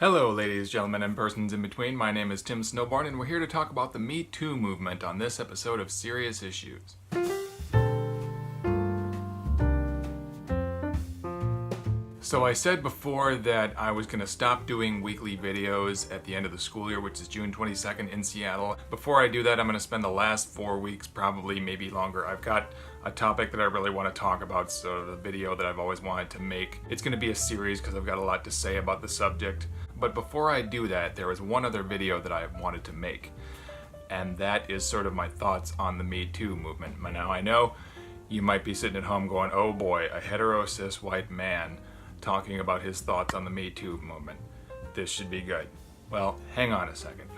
Hello, ladies, gentlemen, and persons in between. My name is Tim Snowbarn, and we're here to talk about the Me Too movement on this episode of Serious Issues. So I said before that I was going to stop doing weekly videos at the end of the school year, which is June 22nd in Seattle. Before I do that, I'm going to spend the last 4 weeks, probably maybe longer. I've got a topic that I really want to talk about, so the video that I've always wanted to make. It's going to be a series because I've got a lot to say about the subject. But before I do that, there was one other video that I wanted to make, and that is sort of my thoughts on the Me Too movement. Now, I know you might be sitting at home going, oh boy, a hetero cis white man talking about his thoughts on the Me Too movement. This should be good. Well, hang on a second.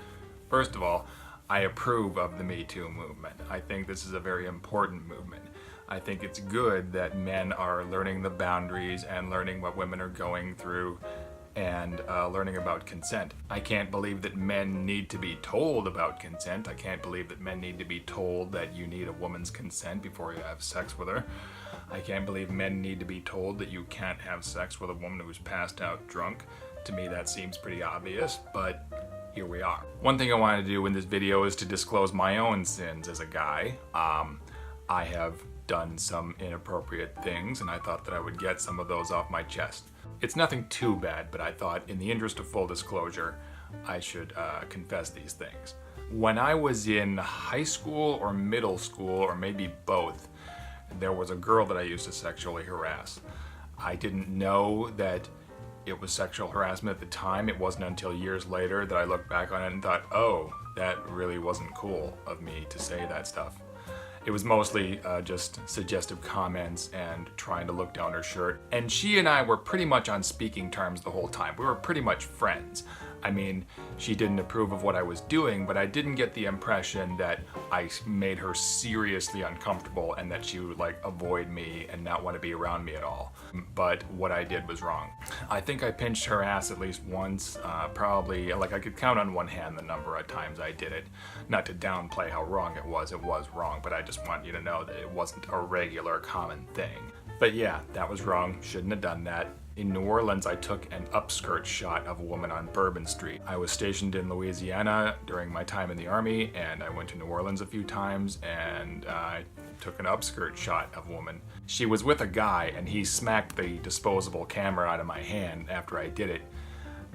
First of all, I approve of the Me Too movement. I think this is a very important movement. I think it's good that men are learning the boundaries and learning what women are going through and learning about consent. I can't believe that men need to be told about consent. I can't believe that men need to be told that you need a woman's consent before you have sex with her. I can't believe men need to be told that you can't have sex with a woman who's passed out drunk. To me, that seems pretty obvious, but here we are. One thing I wanted to do in this video is to disclose my own sins as a guy. I have done some inappropriate things, and I thought that I would get some of those off my chest. It's nothing too bad, but I thought in the interest of full disclosure, I should confess these things. When I was in high school or middle school, or maybe both, there was a girl that I used to sexually harass. I didn't know that it was sexual harassment at the time. It wasn't until years later that I looked back on it and thought, oh, that really wasn't cool of me to say that stuff. It was mostly just suggestive comments and trying to look down her shirt. And she and I were pretty much on speaking terms the whole time. We were pretty much friends. I mean, she didn't approve of what I was doing, but I didn't get the impression that I made her seriously uncomfortable and that she would like avoid me and not want to be around me at all. But what I did was wrong. I think I pinched her ass at least once, probably, like I could count on one hand the number of times I did it. Not to downplay how wrong it was wrong, but I just want you to know that it wasn't a regular common thing. But yeah, that was wrong, shouldn't have done that. In New Orleans, I took an upskirt shot of a woman on Bourbon Street. I was stationed in Louisiana during my time in the Army, and I went to New Orleans a few times, and I took an upskirt shot of a woman. She was with a guy, and he smacked the disposable camera out of my hand after I did it.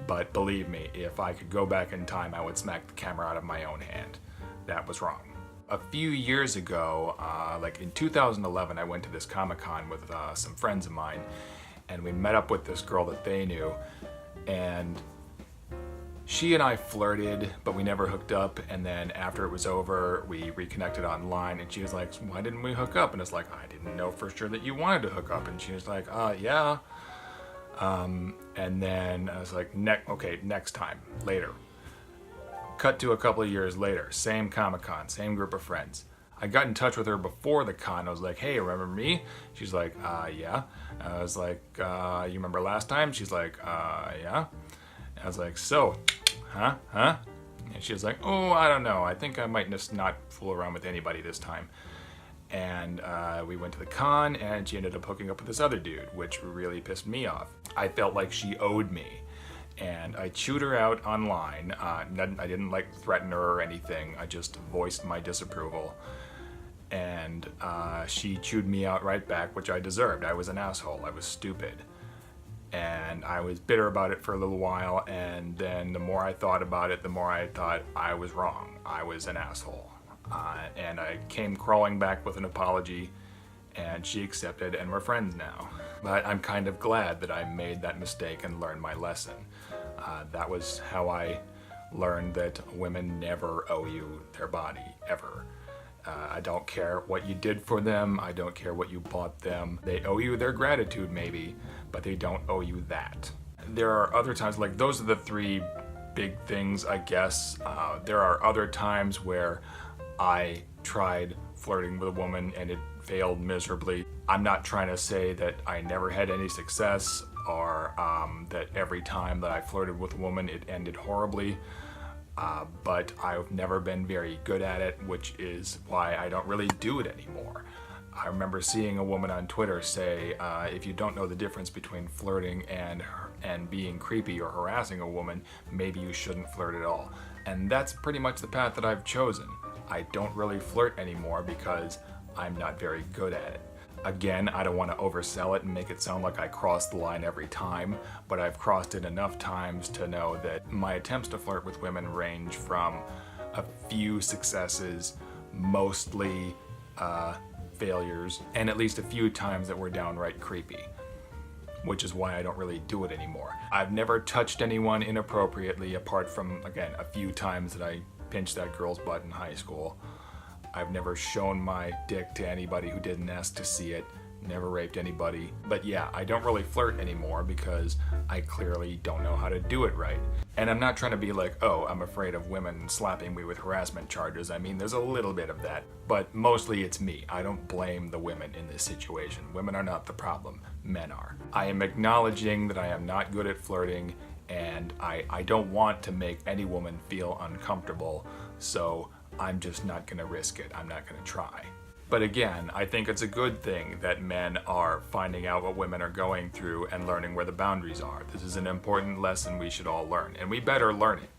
But believe me, if I could go back in time, I would smack the camera out of my own hand. That was wrong. A few years ago, like in 2011, I went to this Comic-Con with some friends of mine, and we met up with this girl that they knew, and she and I flirted, but we never hooked up. And then after it was over, we reconnected online, and she was like, why didn't we hook up? And it's like, I didn't know for sure that you wanted to hook up. And she was like, yeah. And then I was like, okay, next time, later. Cut to a couple of years later, same Comic-Con, same group of friends. I got in touch with her before the con. I was like, hey, remember me? She's like, yeah. I was like, you remember last time? She's like, yeah. And I was like, so, huh? And she was like, oh, I don't know. I think I might just not fool around with anybody this time. And we went to the con, and she ended up hooking up with this other dude, which really pissed me off. I felt like she owed me. And I chewed her out online. I didn't like threaten her or anything. I just voiced my disapproval. And she chewed me out right back, which I deserved. I was an asshole. I was stupid. And I was bitter about it for a little while, and then the more I thought about it, the more I thought I was wrong. I was an asshole. And I came crawling back with an apology, and she accepted, and we're friends now. But I'm kind of glad that I made that mistake and learned my lesson. That was how I learned that women never owe you their body, ever. I don't care what you did for them. I don't care what you bought them. They owe you their gratitude maybe, but they don't owe you that. There are other times, like those are the three big things, I guess. There are other times where I tried flirting with a woman and it failed miserably. I'm not trying to say that I never had any success or that every time that I flirted with a woman it ended horribly. But I've never been very good at it, which is why I don't really do it anymore. I remember seeing a woman on Twitter say, if you don't know the difference between flirting and and being creepy or harassing a woman, maybe you shouldn't flirt at all. And that's pretty much the path that I've chosen. I don't really flirt anymore because I'm not very good at it. Again, I don't want to oversell it and make it sound like I cross the line every time, but I've crossed it enough times to know that my attempts to flirt with women range from a few successes, mostly failures, and at least a few times that were downright creepy, which is why I don't really do it anymore. I've never touched anyone inappropriately apart from, again, a few times that I pinched that girl's butt in high school. I've never shown my dick to anybody who didn't ask to see it, never raped anybody. But yeah, I don't really flirt anymore because I clearly don't know how to do it right. And I'm not trying to be like, oh, I'm afraid of women slapping me with harassment charges. I mean, there's a little bit of that, but mostly it's me. I don't blame the women in this situation. Women are not the problem, men are. I am acknowledging that I am not good at flirting, and I don't want to make any woman feel uncomfortable, so I'm just not gonna risk it. I'm not gonna try. But again, I think it's a good thing that men are finding out what women are going through and learning where the boundaries are. This is an important lesson we should all learn, and we better learn it.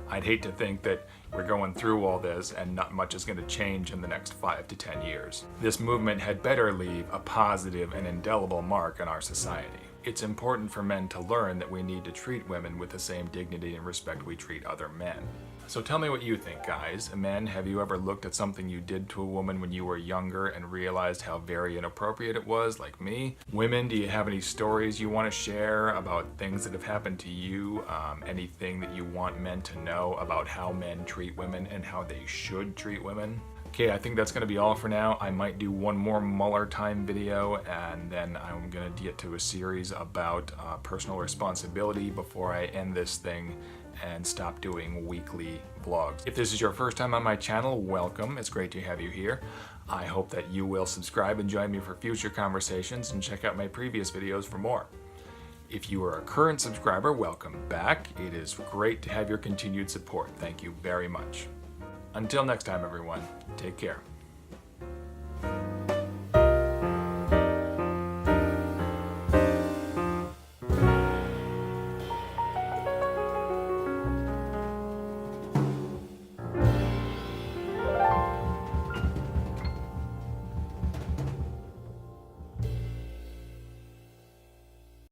I'd hate to think that we're going through all this and not much is gonna change in the next 5 to 10 years. This movement had better leave a positive and indelible mark on our society. It's important for men to learn that we need to treat women with the same dignity and respect we treat other men. So tell me what you think, guys. Men, have you ever looked at something you did to a woman when you were younger and realized how very inappropriate it was, like me? Women, do you have any stories you want to share about things that have happened to you? Anything that you want men to know about how men treat women and how they should treat women? Okay, I think that's going to be all for now. I might do one more Muller time video, and then I'm going to get to a series about personal responsibility before I end this thing and stop doing weekly vlogs. If this is your first time on my channel, welcome. It's great to have you here. I hope that you will subscribe and join me for future conversations and check out my previous videos for more. If you are a current subscriber, welcome back. It is great to have your continued support. Thank you very much. Until next time, everyone, take care.